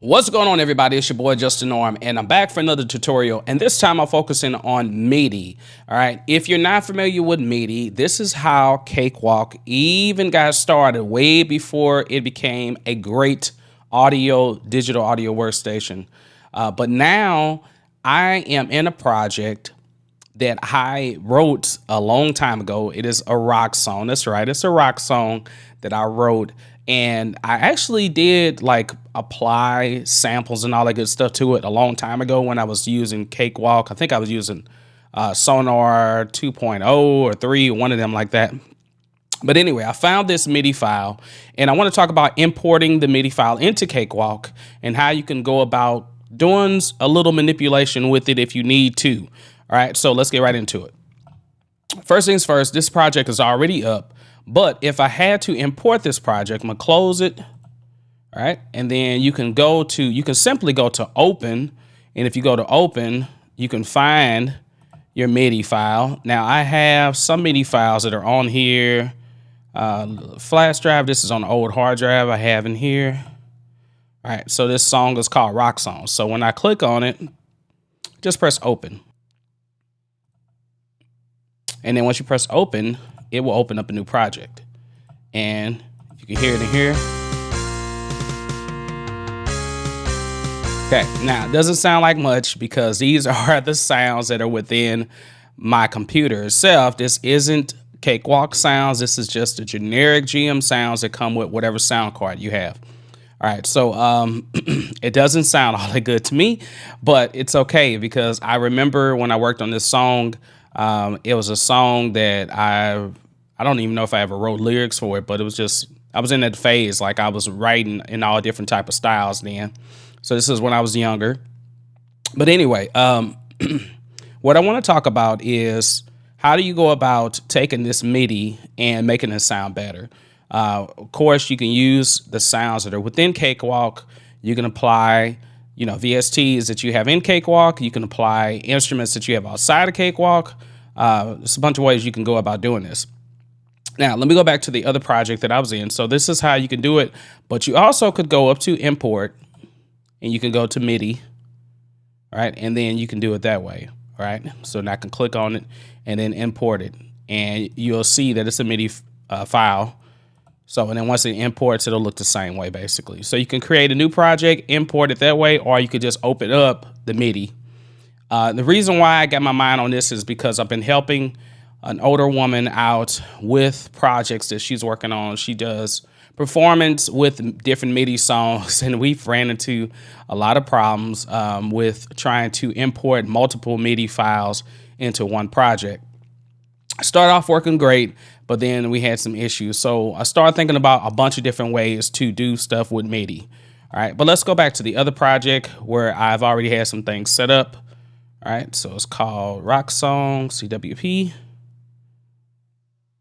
What's going on, everybody? It's your boy JustDaNorm, and I'm back for another tutorial, and this time I'm focusing on Midi. All right, if you're not familiar with Midi, this is how Cakewalk even got started way before it became a great digital audio workstation. But now I am in a project that I wrote a long time ago. It is a rock song. That's right. It's a rock song that I wrote. And I actually did like apply samples and all that good stuff to it a long time ago when I was using Cakewalk. I think I was using Sonar 2.0 or 3, one of them like that. But anyway, I found this MIDI file, and I want to talk about importing the MIDI file into Cakewalk and how you can go about doing a little manipulation with it if you need to. All right, so let's get right into it. First things first, this project is already up, but if I had to import this project, I'm gonna close it. All right, and then you can simply go to open, and if you go to open, you can find your MIDI file. Now I have some MIDI files that are on here. Flash drive, this is on the old hard drive I have in here. All right, so this song is called Rock Song. So when I click on it, just press open. And then once you press open, it will open up a new project. And you can hear it in here. Okay, now it doesn't sound like much because these are the sounds that are within my computer itself. This isn't Cakewalk sounds. This is just the generic GM sounds that come with whatever sound card you have. All right, so it doesn't sound all that good to me, but it's okay because I remember when I worked on this song, it was a song that I don't even know if I ever wrote lyrics for it, but it was just, I was in that phase, like I was writing in all different type of styles then. So this is when I was younger. But anyway, what I want to talk about is how do you go about taking this MIDI and making it sound better? Of course, you can use the sounds that are within Cakewalk. You can apply, VSTs that you have in Cakewalk. You can apply instruments that you have outside of Cakewalk. There's a bunch of ways you can go about doing this. Now, let me go back to the other project that I was in. So this is how you can do it, but you also could go up to import and you can go to Midi, all right? And then you can do it that way, all right? So now I can click on it and then import it, and you'll see that it's a Midi file. So, and then once it imports, it'll look the same way, basically. So you can create a new project, import it that way, or you could just open up the MIDI. The reason why I got my mind on this is because I've been helping an older woman out with projects that she's working on. She does performance with different MIDI songs, and we've ran into a lot of problems with trying to import multiple MIDI files into one project. Started off working great, but then we had some issues. So I started thinking about a bunch of different ways to do stuff with MIDI. All right, but let's go back to the other project where I've already had some things set up. All right, so it's called Rock Song, CWP.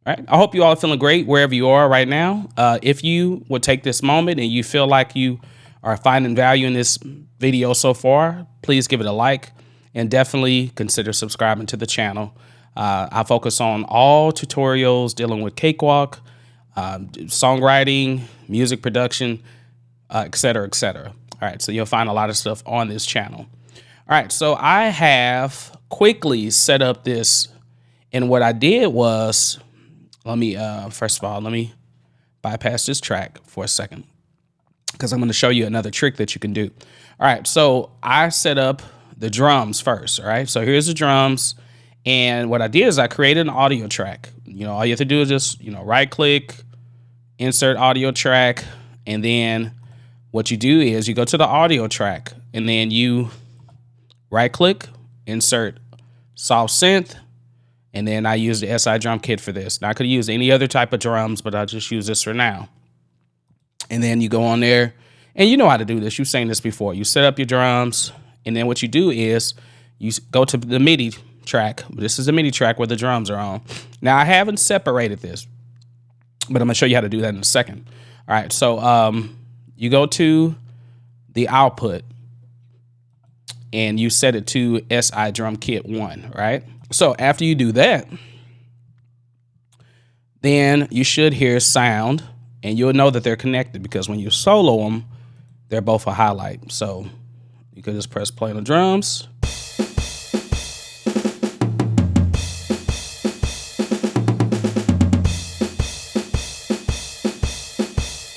All right, I hope you all are feeling great wherever you are right now. If you would take this moment and you feel like you are finding value in this video so far, please give it a like and definitely consider subscribing to the channel. I focus on all tutorials dealing with Cakewalk, songwriting, music production, et cetera, et cetera. All right, so you'll find a lot of stuff on this channel. All right, so I have quickly set up this, and what I did was, first of all, let me bypass this track for a second because I'm going to show you another trick that you can do. All right, so I set up the drums first. All right, so here's the drums. And what I did is I created an audio track. All you have to do is just, right click, insert audio track. And then what you do is you go to the audio track and then you right click, insert soft synth. And then I use the SI drum kit for this. Now I could use any other type of drums, but I'll just use this for now. And then you go on there and you know how to do this. You've seen this before. You set up your drums. And then what you do is you go to the MIDI track. This is the MIDI track where the drums are on. Now I haven't separated this, but I'm gonna show you how to do that in a second. All right, so you go to the output and you set it to SI drum kit 1, right? So after you do that, then you should hear sound, and you'll know that they're connected because when you solo them, they're both a highlight. So you can just press play on the drums.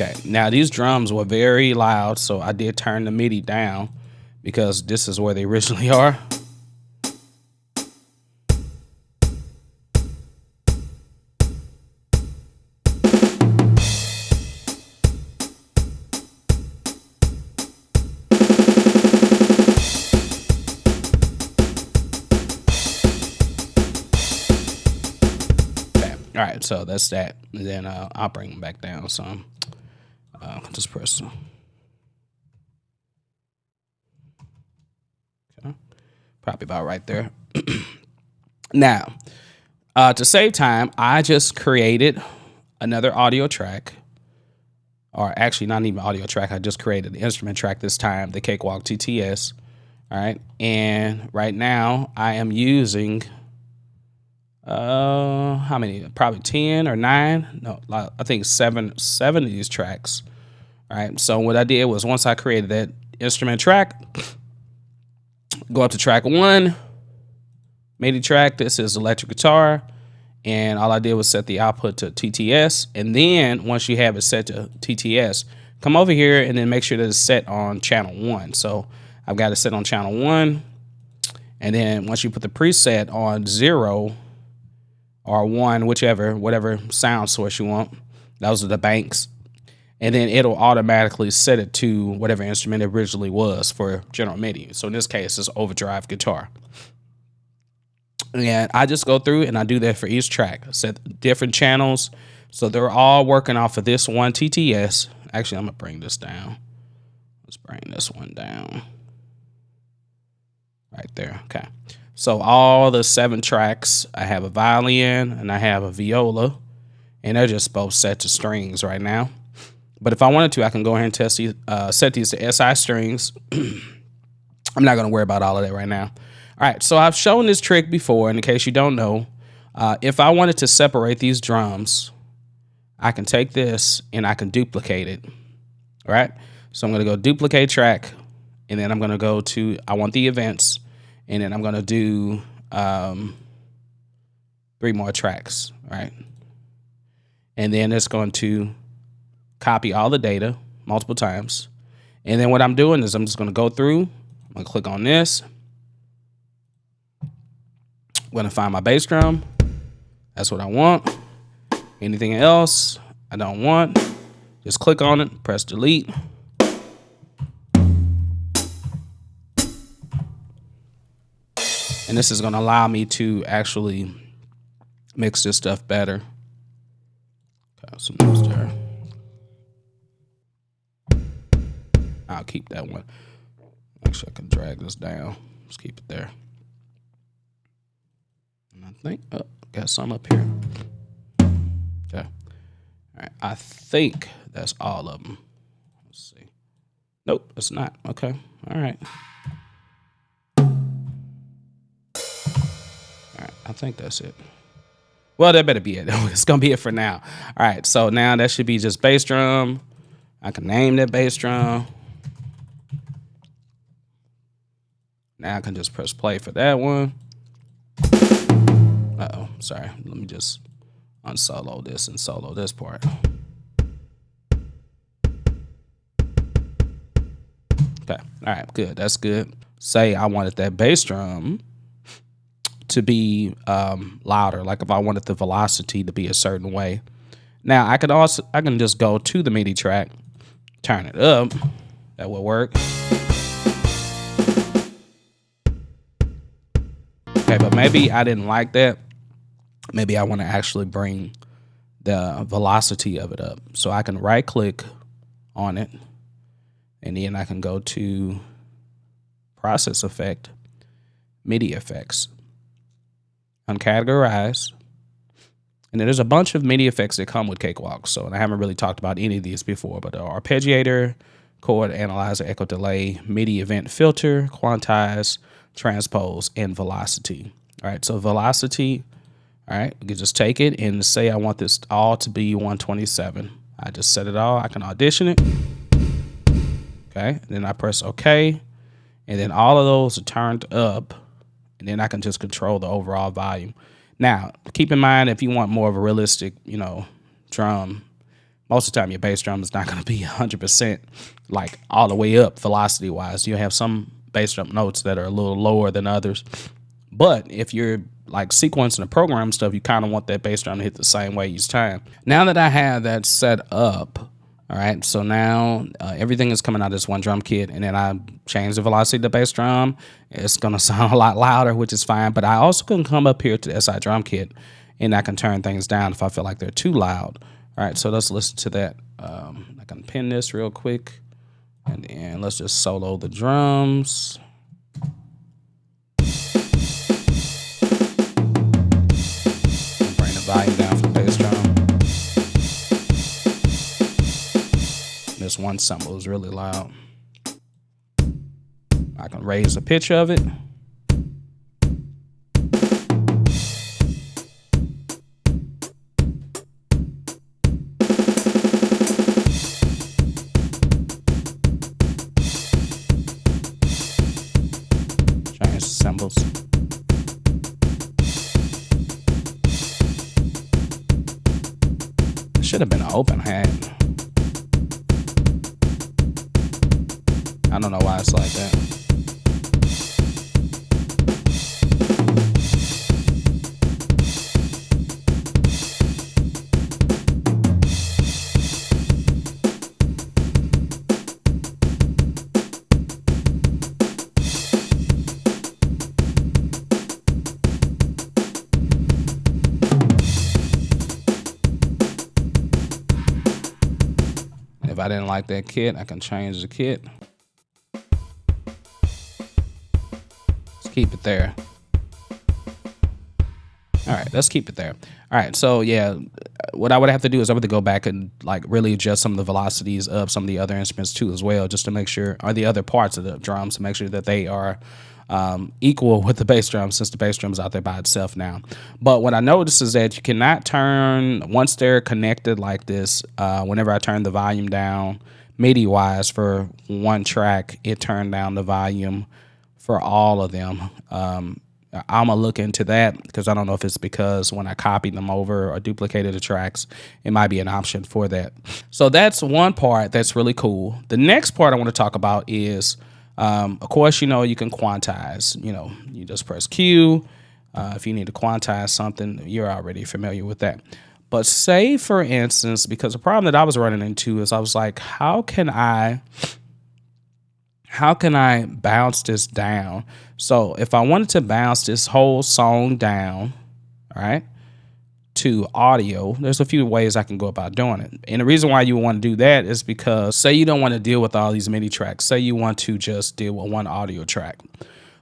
Okay, now these drums were very loud, so I did turn the MIDI down because this is where they originally are. All right, so that's that. And then I'll bring them back down some. Just press. Okay, probably about right there. Now, to save time, I just created another audio track. Or actually, not even audio track. I just created the instrument track this time, the Cakewalk TTS. All right, and right now I am using. How many? Probably 10 or 9. No, I think seven of these tracks. All right. So what I did was once I created that instrument track, go up to track 1, MIDI track. This is electric guitar. And all I did was set the output to TTS. And then once you have it set to TTS, come over here and then make sure that it's set on channel 1. So I've got it set on channel 1. And then once you put the preset on 0, or 1, whatever sound source you want. Those are the banks. And then it'll automatically set it to whatever instrument it originally was for general MIDI. So in this case, it's overdrive guitar. And I just go through and I do that for each track. I set different channels. So they're all working off of this one TTS. Actually, I'm going to bring this down. Let's bring this one down. Right there. Okay. So all the 7 tracks, I have a violin and I have a viola, and they're just both set to strings right now. But if I wanted to, I can go ahead and set these to SI strings. I'm not going to worry about all of that right now. All right, so I've shown this trick before, in case you don't know. If I wanted to separate these drums, I can take this and I can duplicate it. All right, so I'm going to go duplicate track, and then I'm going to go to, I want the events. And then I'm going to do 3 more tracks, right? And then it's going to copy all the data multiple times. And then what I'm doing is I'm just going to go through. I'm going to click on this. I'm going to find my bass drum. That's what I want. Anything else I don't want, just click on it, press delete. And this is going to allow me to actually mix this stuff better. Got some notes there. I'll keep that one. Actually, I can drag this down. Let's keep it there. And I think, got some up here. Okay. All right. I think that's all of them. Let's see. Nope, it's not. Okay. All right. I think that's it. Well, that better be it. It's going to be it for now. All right, so now that should be just bass drum. I can name that bass drum. Now I can just press play for that one. Uh-oh, sorry. Let me just unsolo this and solo this part. Okay, all right, good. That's good. Say I wanted that bass drum to be louder, like if I wanted the velocity to be a certain way. Now I can just go to the MIDI track, turn it up. That will work. Okay, but maybe I didn't like that. Maybe I want to actually bring the velocity of it up. So I can right click on it, and then I can go to process effect, MIDI effects, uncategorize. And then there's a bunch of MIDI effects that come with Cakewalk. So, and I haven't really talked about any of these before, but arpeggiator, chord analyzer, echo delay, MIDI event filter, quantize, transpose, and velocity. All right, so velocity, all right, you can just take it and say I want this all to be 127. I just set it all. I can audition it. Okay, then I press OK, and then all of those are turned up, and then I can just control the overall volume. Now, keep in mind, if you want more of a realistic, drum, most of the time your bass drum is not going to be 100% like all the way up velocity wise. You have some bass drum notes that are a little lower than others. But if you're like sequencing the program stuff, you kind of want that bass drum to hit the same way each time. Now that I have that set up, all right, so now everything is coming out of this one drum kit, and then I change the velocity of the bass drum. It's going to sound a lot louder, which is fine, but I also can come up here to the SI drum kit, and I can turn things down if I feel like they're too loud. All right, so let's listen to that. I can pin this real quick, and then let's just solo the drums. Bring the volume down for the bass drum. This one cymbal is really loud. I can raise the pitch of it. Change the cymbals. It should have been an open hat. I don't know why it's like that. If I didn't like that kit, I can change the kit. Keep it there. All right, let's keep it there. All right, so yeah, what I would have to do is I would have to go back and like really adjust some of the velocities of some of the other instruments too as well, just to make sure, or the other parts of the drums, to make sure that they are equal with the bass drum, since the bass drum is out there by itself now. But what I noticed is that you cannot turn, once they're connected like this, whenever I turn the volume down, MIDI wise for one track, it turned down the volume for all of them. I'm gonna look into that, because I don't know if it's because when I copied them over or duplicated the tracks, it might be an option for that. So that's one part that's really cool. The next part I want to talk about is, of course, you can quantize. You just press Q. If you need to quantize something, you're already familiar with that. But say, for instance, because the problem that I was running into is I was like, how can I bounce this down? So if I wanted to bounce this whole song down, all right, to audio, there's a few ways I can go about doing it. And the reason why you want to do that is because, say you don't want to deal with all these MIDI tracks. Say you want to just deal with one audio track.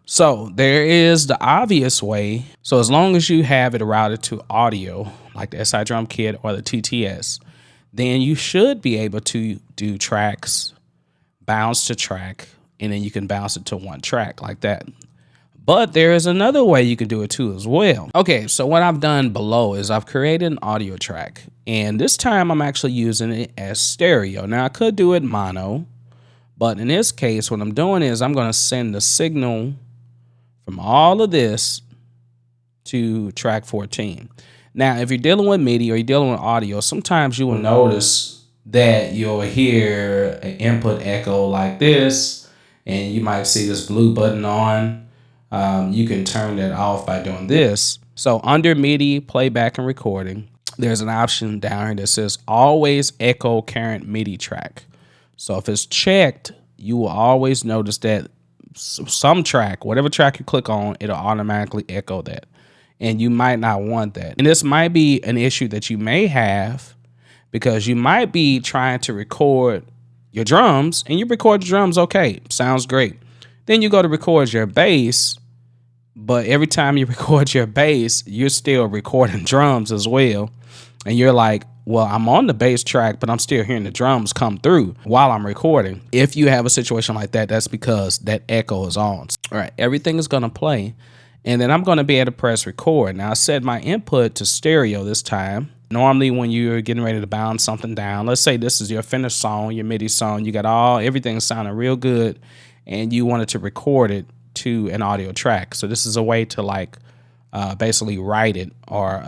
So there is the obvious way. So as long as you have it routed to audio, like the SI drum kit or the TTS, then you should be able to do tracks, bounce to track, and then you can bounce it to one track like that. But there is another way you can do it too as well. Okay, so what I've done below is I've created an audio track, and this time I'm actually using it as stereo. Now I could do it mono, but in this case, what I'm doing is I'm going to send the signal from all of this to track 14. Now, if you're dealing with MIDI or you're dealing with audio, sometimes you will notice that you'll hear an input echo like this, and you might see this blue button on. You can turn that off by doing this. So under MIDI, playback and recording, there's an option down here that says always echo current MIDI track. So if it's checked, you will always notice that some track, whatever track you click on, it'll automatically echo that. And you might not want that. And this might be an issue that you may have, because you might be trying to record your drums and you record the drums, okay, sounds great. Then you go to record your bass, but every time you record your bass, you're still recording drums as well. And you're like, well, I'm on the bass track, but I'm still hearing the drums come through while I'm recording. If you have a situation like that, that's because that echo is on. All right, everything is gonna play. And then I'm gonna be able to press record. Now I set my input to stereo this time. Normally, when you're getting ready to bounce something down, let's say this is your finished song, your MIDI song, you got everything sounding real good, and you wanted to record it to an audio track. So this is a way to like basically write it or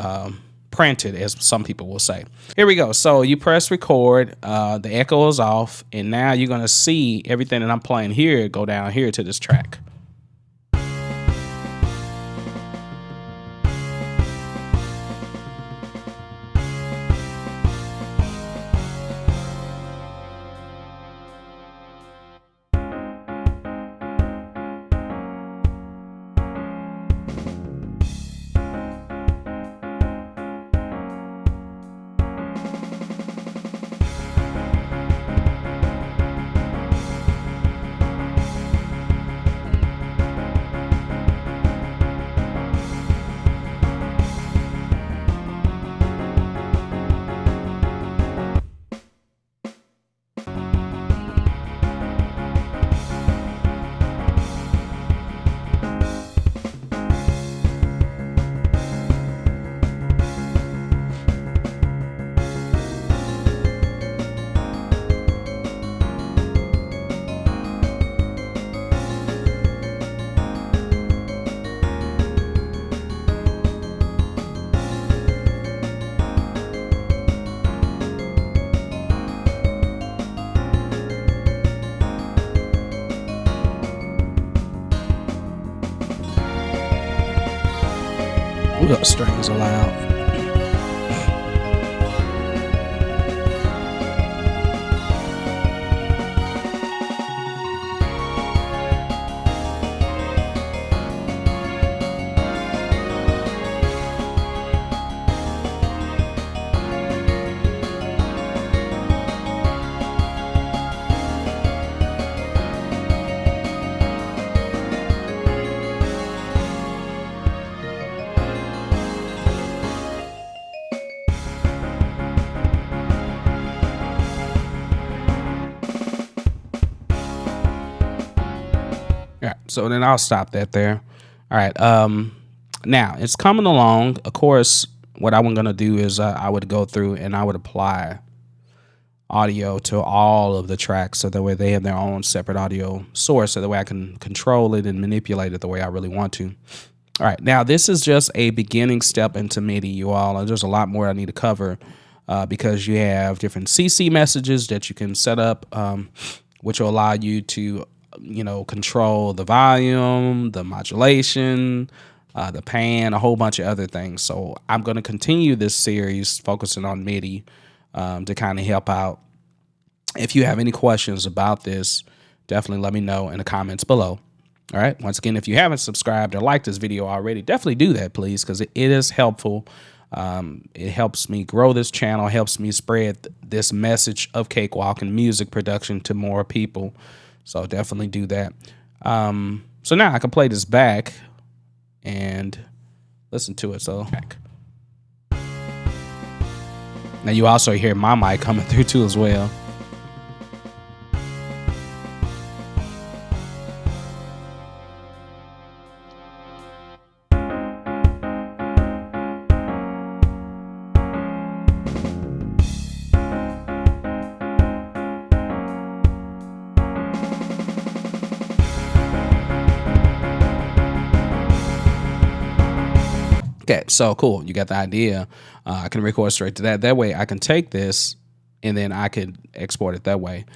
print it, as some people will say. Here we go. So you press record, the echo is off, and now you're gonna see everything that I'm playing here go down here to this track. Ooh, those strings are loud. All right, so then I'll stop that there. All right, now it's coming along. Of course, what I'm gonna do is I would go through and I would apply audio to all of the tracks, so that way they have their own separate audio source, so that way I can control it and manipulate it the way I really want to. All right, now this is just a beginning step into MIDI, you all. There's a lot more I need to cover because you have different CC messages that you can set up, which will allow you to, control the volume, the modulation, the pan, a whole bunch of other things. So I'm going to continue this series focusing on MIDI to kind of help out. If you have any questions about this, definitely let me know in the comments below. All right. Once again, if you haven't subscribed or liked this video already, definitely do that, please, because it is helpful. It helps me grow this channel, helps me spread this message of Cakewalk and music production to more people. So definitely do that. So now I can play this back and listen to it. So now you also hear my mic coming through too as well. Okay, so cool. You got the idea. I can record straight to that. That way I can take this and then I could export it that way.